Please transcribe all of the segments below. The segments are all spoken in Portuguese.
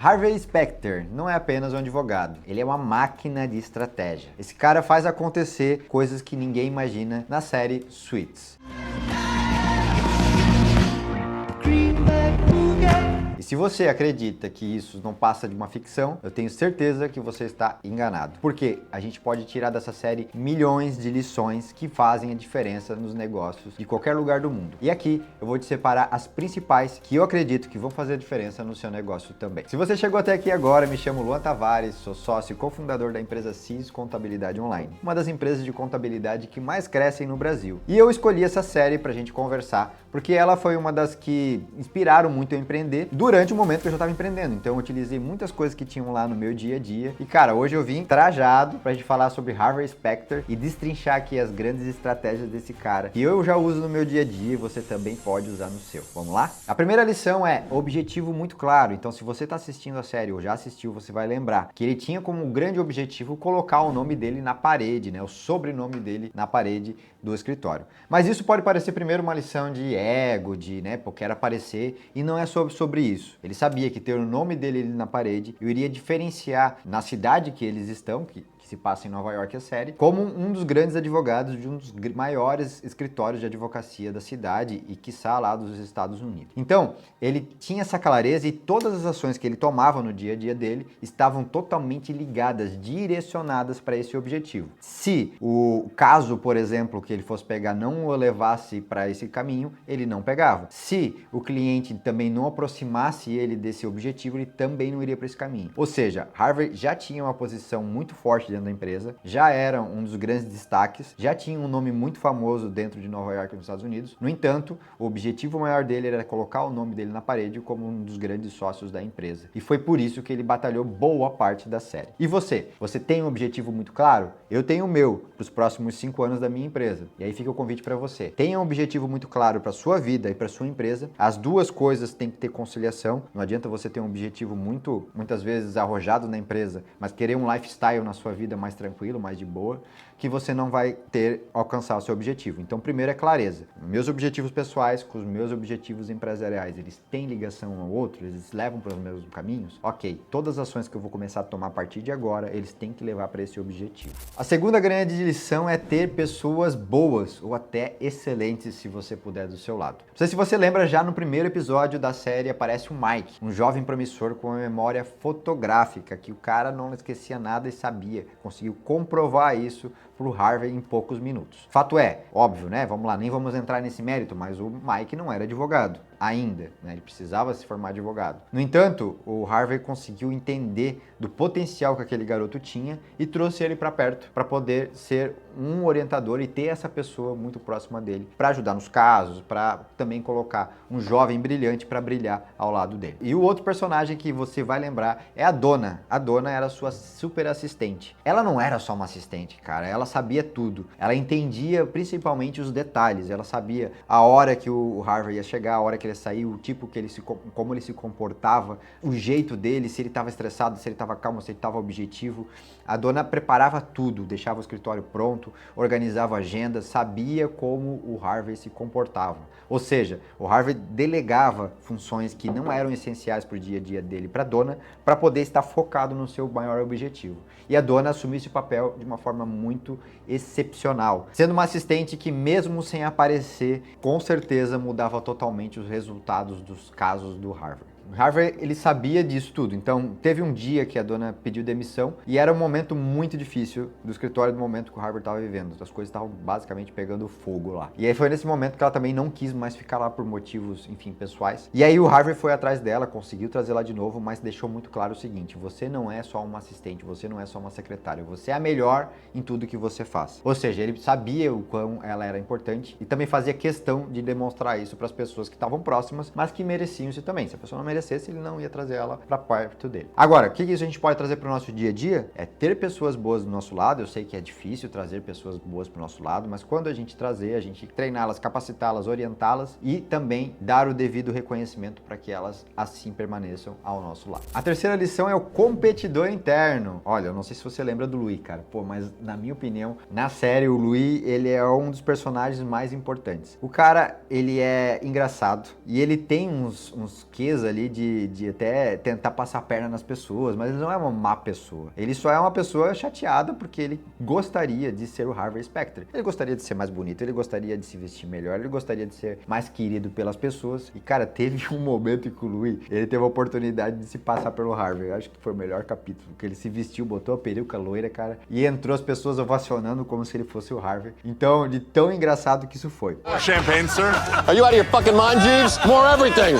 Harvey Specter não é apenas um advogado, ele é uma máquina de estratégia. Esse cara faz acontecer coisas que ninguém imagina na série Suits. E se você acredita que isso não passa de uma ficção, eu tenho certeza que você está enganado. Porque a gente pode tirar dessa série milhões de lições que fazem a diferença nos negócios de qualquer lugar do mundo. E aqui eu vou te separar as principais que eu acredito que vão fazer a diferença no seu negócio também. Se você chegou até aqui agora, me chamo Luan Tavares, sou sócio e cofundador da empresa CIS Contabilidade Online, uma das empresas de contabilidade que mais crescem no Brasil. E eu escolhi essa série pra gente conversar, porque ela foi uma das que inspiraram muito eu empreender durante o momento que eu já estava empreendendo. Então eu utilizei muitas coisas que tinham lá no meu dia a dia. E cara, hoje eu vim trajado pra gente falar sobre Harvey Specter e destrinchar aqui as grandes estratégias desse cara que eu já uso no meu dia a dia e você também pode usar no seu. Vamos lá? A primeira lição é objetivo muito claro. Então se você está assistindo a série ou já assistiu, você vai lembrar que ele tinha como grande objetivo colocar o nome dele na parede, né? O sobrenome dele na parede do escritório. Mas isso pode parecer primeiro uma lição de ego, né, pô, quero aparecer, e não é sobre isso. Ele sabia que ter o nome dele na parede iria diferenciar na cidade que eles estão, que se passa em Nova York a série, como um dos grandes advogados de um dos maiores escritórios de advocacia da cidade e quiçá lá dos Estados Unidos. Então, ele tinha essa clareza e todas as ações que ele tomava no dia a dia dele estavam totalmente ligadas, direcionadas para esse objetivo. Se o caso, por exemplo, que ele fosse pegar não o levasse para esse caminho, ele não pegava. Se o cliente também não aproximasse ele desse objetivo, ele também não iria para esse caminho. Ou seja, Harvey já tinha uma posição muito forte dentro da empresa, já era um dos grandes destaques, já tinha um nome muito famoso dentro de Nova York nos Estados Unidos. No entanto, o objetivo maior dele era colocar o nome dele na parede como um dos grandes sócios da empresa. E foi por isso que ele batalhou boa parte da série. E você? Você tem um objetivo muito claro? Eu tenho o meu para os próximos 5 anos da minha empresa. E aí fica o convite para você. Tenha um objetivo muito claro para sua vida e para sua empresa. As duas coisas têm que ter conciliação. Não adianta você ter um objetivo muitas vezes arrojado na empresa, mas querer um lifestyle na sua vida mais tranquilo, mais de boa, que você não vai alcançar o seu objetivo. Então, primeiro é clareza. Meus objetivos pessoais com os meus objetivos empresariais, eles têm ligação um ao outro? Eles levam para os mesmos caminhos? Ok, todas as ações que eu vou começar a tomar a partir de agora, eles têm que levar para esse objetivo. A segunda grande lição é ter pessoas boas ou até excelentes, se você puder, do seu lado. Não sei se você lembra, já no primeiro episódio da série aparece o Mike, um jovem promissor com uma memória fotográfica, que o cara não esquecia nada e sabia, conseguiu comprovar isso pro Harvey em poucos minutos. Fato é, óbvio, né? Vamos lá, nem vamos entrar nesse mérito, mas o Mike não era advogado ainda, né? Ele precisava se formar advogado. No entanto, o Harvey conseguiu entender do potencial que aquele garoto tinha e trouxe ele para perto para poder ser um orientador e ter essa pessoa muito próxima dele para ajudar nos casos, para também colocar um jovem brilhante para brilhar ao lado dele. E o outro personagem que você vai lembrar é a Donna. A Donna era sua super assistente. Ela não era só uma assistente, cara, ela sabia tudo. Ela entendia principalmente os detalhes. Ela sabia a hora que o Harvey ia chegar, a hora que ele ia sair, o tipo que como ele se comportava, o jeito dele, se ele estava estressado, se ele estava calmo, se ele estava objetivo. A Donna preparava tudo, deixava o escritório pronto, organizava agendas, sabia como o Harvey se comportava. Ou seja, o Harvey delegava funções que não eram essenciais para o dia a dia dele para a Donna, para poder estar focado no seu maior objetivo. E a Donna assumiu esse papel de uma forma muito excepcional, sendo uma assistente que mesmo sem aparecer, com certeza mudava totalmente os resultados dos casos do Harvey. Harvey, ele sabia disso tudo, então teve um dia que a Donna pediu demissão e era um momento muito difícil do escritório, do momento que o Harvey estava vivendo. As coisas estavam basicamente pegando fogo lá. E aí foi nesse momento que ela também não quis mais ficar lá por motivos, enfim, pessoais. E aí o Harvey foi atrás dela, conseguiu trazer lá de novo, mas deixou muito claro o seguinte: você não é só uma assistente, você não é só uma secretária, você é a melhor em tudo que você faz. Ou seja, ele sabia o quão ela era importante e também fazia questão de demonstrar isso para as pessoas que estavam próximas, mas que mereciam isso também. Se a pessoa não merecesse, ele não ia trazer ela para perto dele. Agora, o que isso a gente pode trazer para o nosso dia a dia? É ter pessoas boas do nosso lado. Eu sei que é difícil trazer pessoas boas para o nosso lado, mas quando a gente trazer, a gente treiná-las, capacitá-las, orientá-las e também dar o devido reconhecimento para que elas assim permaneçam ao nosso lado. A terceira lição é o competidor interno. Olha, eu não sei se você lembra do Louis, cara, mas na minha opinião, na série, o Louis, ele é um dos personagens mais importantes. O cara, ele é engraçado e ele tem uns quês ali ali de até tentar passar a perna nas pessoas, mas ele não é uma má pessoa. Ele só é uma pessoa chateada porque ele gostaria de ser o Harvey Specter. Ele gostaria de ser mais bonito, ele gostaria de se vestir melhor, ele gostaria de ser mais querido pelas pessoas. E, cara, teve um momento em que o Louis, ele teve a oportunidade de se passar pelo Harvey. Eu acho que foi o melhor capítulo, que ele se vestiu, botou a peruca loira, cara, e entrou as pessoas ovacionando como se ele fosse o Harvey. Então, de tão engraçado que isso foi. Champagne, sir? Are you out of your fucking mind, Jeeves? More everything!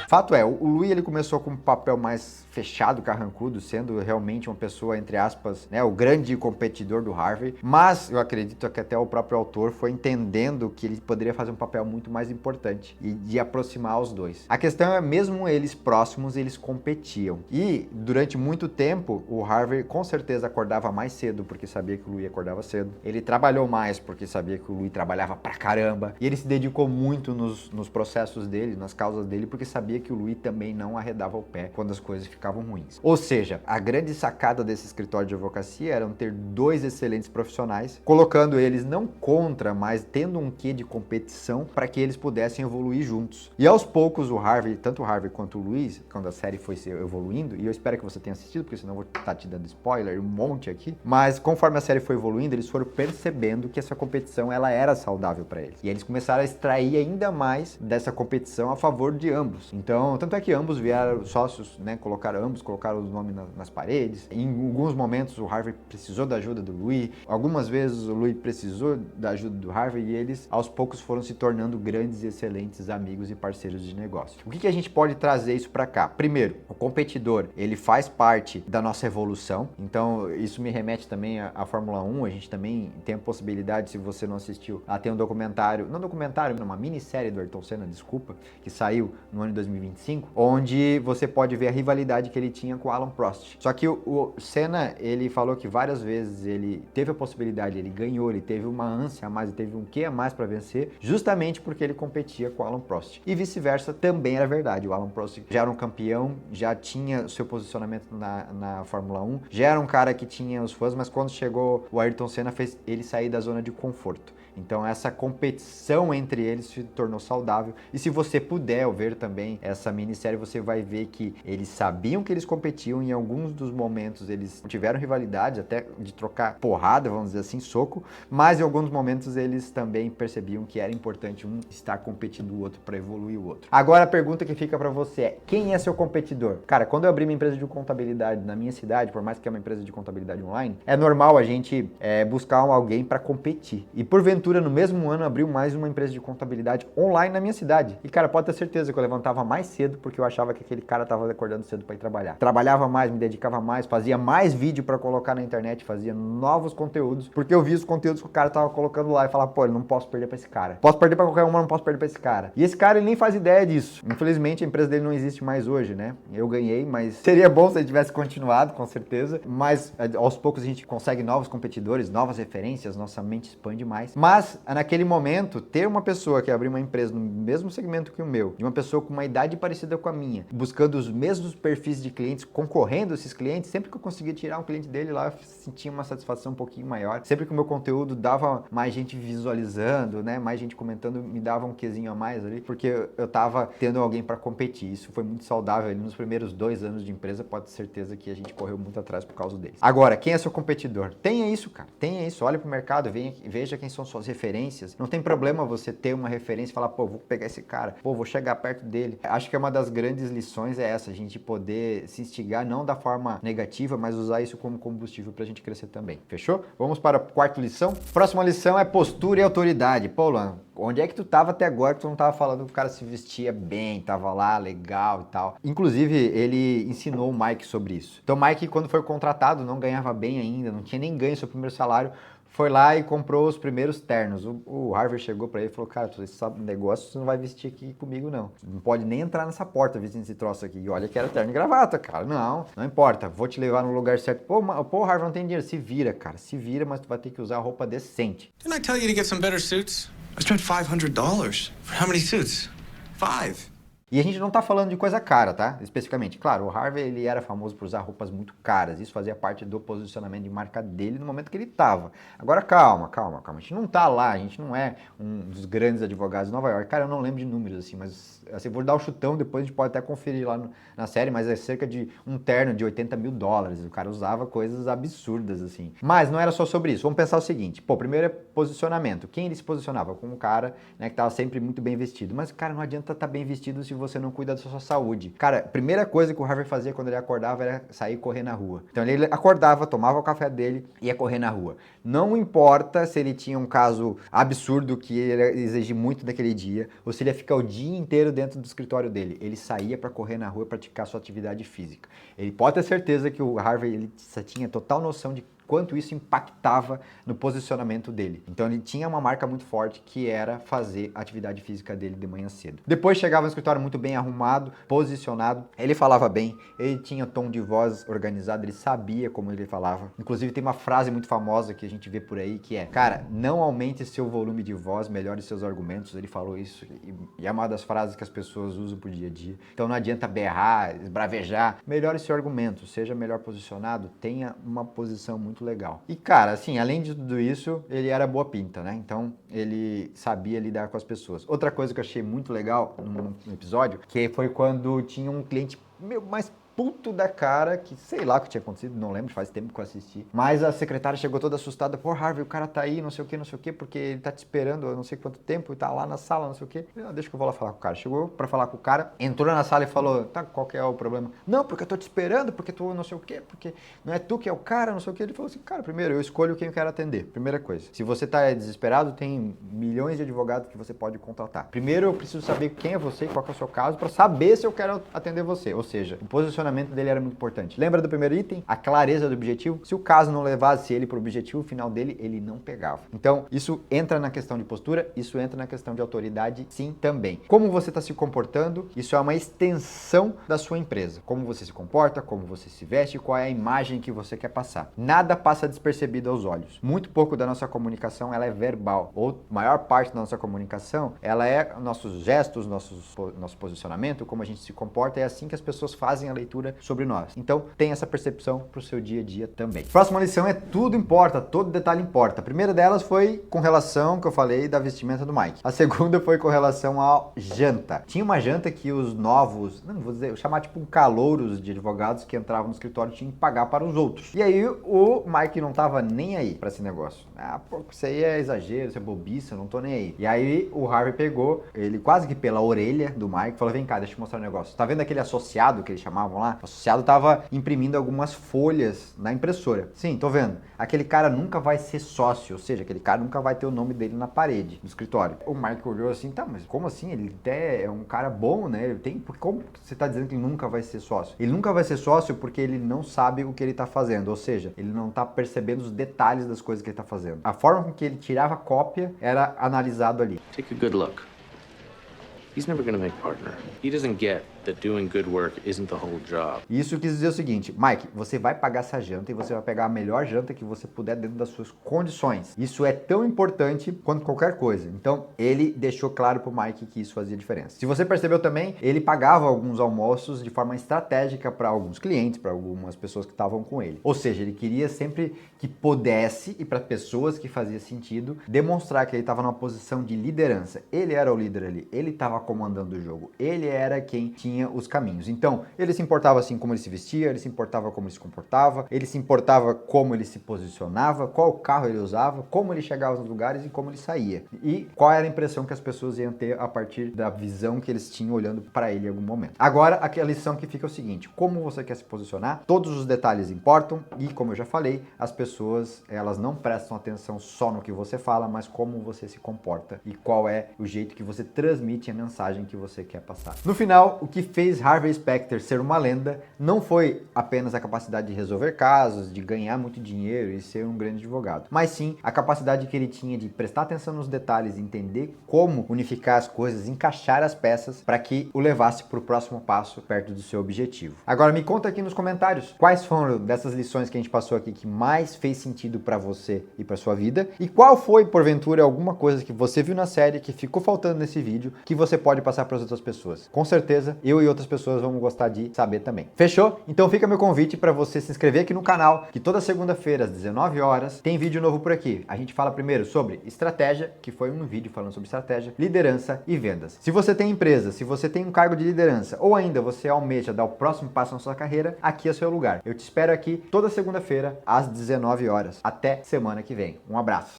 Fato é, o Louis ele começou com um papel mais fechado, carrancudo, sendo realmente uma pessoa, entre aspas, né, o grande competidor do Harvey, mas eu acredito que até o próprio autor foi entendendo que ele poderia fazer um papel muito mais importante e de aproximar os dois. A questão é, mesmo eles próximos, eles competiam. E durante muito tempo, o Harvey com certeza acordava mais cedo, porque sabia que o Louis acordava cedo. Ele trabalhou mais, porque sabia que o Louis trabalhava pra caramba. E ele se dedicou muito nos processos dele, nas causas dele, porque sabia que o Louis também não arredava o pé quando as coisas ficavam ruins. Ou seja, a grande sacada desse escritório de advocacia era ter dois excelentes profissionais, colocando eles não contra, mas tendo um quê de competição para que eles pudessem evoluir juntos. E aos poucos o Harvey, tanto o Harvey quanto o Louis, quando a série foi se evoluindo, e eu espero que você tenha assistido, porque senão eu vou estar te dando spoiler, um monte aqui, mas conforme a série foi evoluindo, eles foram percebendo que essa competição ela era saudável para eles. E eles começaram a extrair ainda mais dessa competição a favor de ambos. Então, tanto é que ambos vieram sócios, né, colocaram os nomes nas paredes. Em alguns momentos o Harvey precisou da ajuda do Louis, algumas vezes o Louis precisou da ajuda do Harvey e eles aos poucos foram se tornando grandes e excelentes amigos e parceiros de negócio. O que a gente pode trazer isso para cá? Primeiro, o competidor, ele faz parte da nossa evolução, então isso me remete também à Fórmula 1, a gente também tem a possibilidade, se você não assistiu, a ter um documentário, não documentário, uma minissérie do Ayrton Senna, desculpa, que saiu no ano de 2025, onde você pode ver a rivalidade que ele tinha com o Alan Prost. Só que o Senna, ele falou que várias vezes ele teve a possibilidade, ele ganhou, ele teve uma ânsia a mais, ele teve um quê a mais para vencer, justamente porque ele competia com o Alan Prost. E vice-versa também era verdade. O Alan Prost já era um campeão, já tinha seu posicionamento na Fórmula 1, já era um cara que tinha os fãs, mas quando chegou o Ayrton Senna fez ele sair da zona de conforto. Então essa competição entre eles se tornou saudável. E se você puder ver também essa minissérie, você vai ver que eles sabiam que eles competiam, em alguns dos momentos eles tiveram rivalidade, até de trocar porrada, vamos dizer assim, soco, mas em alguns momentos eles também percebiam que era importante um estar competindo o outro para evoluir o outro. Agora a pergunta que fica para você é: quem é seu competidor? Cara, quando eu abri minha empresa de contabilidade na minha cidade, por mais que é uma empresa de contabilidade online, é normal a gente buscar alguém para competir. E porventura, no mesmo ano, abriu mais uma empresa de contabilidade online na minha cidade. E, cara, pode ter certeza que eu levantava mais cedo porque eu achava que aquele cara tava acordando cedo para ir trabalhar. Trabalhava mais, me dedicava mais, fazia mais vídeo para colocar na internet, fazia novos conteúdos, porque eu via os conteúdos que o cara tava colocando lá e falava, pô, eu não posso perder para esse cara. Posso perder para qualquer um, mas não posso perder para esse cara. E esse cara, ele nem faz ideia disso. Infelizmente, a empresa dele não existe mais hoje, né? Eu ganhei, mas seria bom se ele tivesse continuado, com certeza. Mas, aos poucos, a gente consegue novos competidores, novas referências, nossa mente expande mais. Mas, naquele momento, ter uma pessoa que abriu uma empresa no mesmo segmento que o meu, de uma pessoa com uma idade parecida com a minha, buscando os mesmos perfis de clientes, concorrendo a esses clientes, sempre que eu conseguia tirar um cliente dele lá, eu sentia uma satisfação um pouquinho maior. Sempre que o meu conteúdo dava mais gente visualizando, né, mais gente comentando, me dava um quezinho a mais ali, porque eu tava tendo alguém para competir. Isso foi muito saudável ali nos primeiros 2 anos de empresa, pode ter certeza que a gente correu muito atrás por causa deles. Agora, quem é seu competidor? Tenha isso, cara. Tenha isso. Olha pro mercado, veja quem são suas referências. Não tem problema você ter uma referência e falar, pô, vou pegar esse cara, pô, vou chegar perto dele. Acho que uma das grandes lições é essa, a gente poder se instigar, não da forma negativa, mas usar isso como combustível pra gente crescer também. Fechou? Vamos para a quarta lição. Próxima lição é postura e autoridade. Pô, Luan, onde é que tu tava até agora que tu não tava falando que o cara se vestia bem, tava lá, legal e tal? Inclusive, ele ensinou o Mike sobre isso. Então, o Mike, quando foi contratado, não ganhava bem ainda, não tinha nem ganho seu primeiro salário, foi lá e comprou os primeiros ternos. O Harvey chegou pra ele e falou, cara, esse negócio você não vai vestir aqui comigo, não. Não pode nem entrar nessa porta vestindo esse troço aqui. E olha que era terno e gravata, cara. Não importa. Vou te levar no lugar certo. Pô, Harvey, não tem dinheiro. Se vira, cara. Se vira, mas tu vai ter que usar roupa decente. Didn't I tell you to get some better suits? I spent $500. For how many suits? 5. E a gente não tá falando de coisa cara, tá? Especificamente. Claro, o Harvey, ele era famoso por usar roupas muito caras. Isso fazia parte do posicionamento de marca dele no momento que ele tava. Agora, calma. A gente não tá lá, a gente não é um dos grandes advogados de Nova York. Cara, eu não lembro de números, assim, mas assim, vou dar o chutão, depois a gente pode até conferir lá na série, mas é cerca de um terno de $80 mil. O cara usava coisas absurdas, assim. Mas não era só sobre isso. Vamos pensar o seguinte. Pô, primeiro é posicionamento. Quem ele se posicionava? Como um cara, né, que tava sempre muito bem vestido. Mas, cara, não adianta estar bem vestido se você não cuida da sua saúde. Cara, a primeira coisa que o Harvey fazia quando ele acordava era sair e correr na rua. Então ele acordava, tomava o café dele e ia correr na rua. Não importa se ele tinha um caso absurdo que ele exigia muito daquele dia, ou se ele ia ficar o dia inteiro dentro do escritório dele. Ele saía para correr na rua e praticar sua atividade física. Ele pode ter certeza que o Harvey ele tinha total noção de quanto isso impactava no posicionamento dele. Então ele tinha uma marca muito forte que era fazer a atividade física dele de manhã cedo. Depois chegava no escritório muito bem arrumado, posicionado, ele falava bem, ele tinha tom de voz organizado, ele sabia como ele falava. Inclusive tem uma frase muito famosa que a gente vê por aí que é: cara, não aumente seu volume de voz, melhore seus argumentos. Ele falou isso e é uma das frases que as pessoas usam pro dia a dia. Então não adianta berrar, esbravejar, melhore seu argumento, seja melhor posicionado, tenha uma posição muito legal. E cara, assim, além de tudo isso, ele era boa pinta, né? Então ele sabia lidar com as pessoas. Outra coisa que eu achei muito legal no episódio, que foi quando tinha um cliente mais puto da cara, que sei lá o que tinha acontecido, não lembro, faz tempo que eu assisti. Mas a secretária chegou toda assustada: pô, Harvey, o cara tá aí, não sei o que, porque ele tá te esperando há não sei quanto tempo e tá lá na sala, não sei o que. Deixa que eu vou lá falar com o cara. Chegou pra falar com o cara, entrou na sala e falou: tá, qual que é o problema? Não, porque eu tô te esperando, porque tu não sei o que, porque não é tu que é o cara, não sei o que. Ele falou assim: cara, primeiro, eu escolho quem eu quero atender. Primeira coisa. Se você tá desesperado, tem milhões de advogados que você pode contratar. Primeiro, eu preciso saber quem é você, qual que é o seu caso, pra saber se eu quero atender você. Ou seja, o posicionamento dele era muito importante. Lembra do primeiro item? A clareza do objetivo. Se o caso não levasse ele para o objetivo final dele, ele não pegava. Então, isso entra na questão de postura, isso entra na questão de autoridade, sim, também. Como você está se comportando, isso é uma extensão da sua empresa. Como você se comporta, como você se veste, qual é a imagem que você quer passar. Nada passa despercebido aos olhos. Muito pouco da nossa comunicação, ela é verbal. Ou maior parte da nossa comunicação, ela é nossos gestos, nosso posicionamento, como a gente se comporta. É assim que as pessoas fazem a leitura sobre nós. Então, tenha essa percepção para o seu dia a dia também. Próxima lição é: tudo importa, todo detalhe importa. A primeira delas foi com relação, que eu falei, da vestimenta do Mike. A segunda foi com relação à janta. Tinha uma janta que os novos, não vou dizer, eu chamar tipo calouros de advogados que entravam no escritório tinham que pagar para os outros. E aí o Mike não tava nem aí para esse negócio. Ah, pô, isso aí é exagero, isso é bobice, eu não tô nem aí. E aí o Harvey pegou ele quase que pela orelha do Mike, falou: vem cá, deixa eu te mostrar um negócio. Tá vendo aquele associado que eles chamavam lá? O associado estava imprimindo algumas folhas na impressora. Sim, tô vendo. Aquele cara nunca vai ser sócio, ou seja, aquele cara nunca vai ter o nome dele na parede do escritório. O Mike olhou assim: tá, mas como assim? Ele até é um cara bom, né? Ele tem, como você tá dizendo que ele nunca vai ser sócio? Ele nunca vai ser sócio porque ele não sabe o que ele tá fazendo, ou seja, ele não tá percebendo os detalhes das coisas que ele tá fazendo. A forma com que ele tirava cópia era analisado ali. Take a good look. He's never gonna make partner. He doesn't get that doing good work isn't the whole job. Isso quis dizer o seguinte: Mike, você vai pagar essa janta e você vai pegar a melhor janta que você puder dentro das suas condições. Isso é tão importante quanto qualquer coisa. Então, ele deixou claro pro Mike que isso fazia diferença. Se você percebeu também, ele pagava alguns almoços de forma estratégica para alguns clientes, para algumas pessoas que estavam com ele. Ou seja, ele queria sempre que pudesse, e para pessoas que fazia sentido, demonstrar que ele estava numa posição de liderança. Ele era o líder ali, ele estava comandando o jogo, ele era quem tinha os caminhos. Então, ele se importava assim como ele se vestia, ele se importava como ele se comportava, ele se importava como ele se posicionava, qual carro ele usava, como ele chegava nos lugares e como ele saía. E qual era a impressão que as pessoas iam ter a partir da visão que eles tinham olhando para ele em algum momento. Agora, aquela lição que fica é o seguinte: como você quer se posicionar, todos os detalhes importam e, como eu já falei, as pessoas, elas não prestam atenção só no que você fala, mas como você se comporta e qual é o jeito que você transmite a mensagem que você quer passar. No final, o que que fez Harvey Specter ser uma lenda não foi apenas a capacidade de resolver casos, de ganhar muito dinheiro e ser um grande advogado, mas sim a capacidade que ele tinha de prestar atenção nos detalhes, entender como unificar as coisas, encaixar as peças para que o levasse para o próximo passo perto do seu objetivo. Agora me conta aqui nos comentários quais foram dessas lições que a gente passou aqui que mais fez sentido para você e para sua vida e qual foi, porventura, alguma coisa que você viu na série que ficou faltando nesse vídeo que você pode passar para as outras pessoas. Com certeza, eu e outras pessoas vamos gostar de saber também. Fechou? Então fica meu convite para você se inscrever aqui no canal, que toda segunda-feira às 19 horas tem vídeo novo por aqui. A gente fala primeiro sobre estratégia, que foi um vídeo falando sobre estratégia, liderança e vendas. Se você tem empresa, se você tem um cargo de liderança ou ainda você almeja dar o próximo passo na sua carreira, aqui é o seu lugar. Eu te espero aqui toda segunda-feira às 19 horas. Até semana que vem. Um abraço.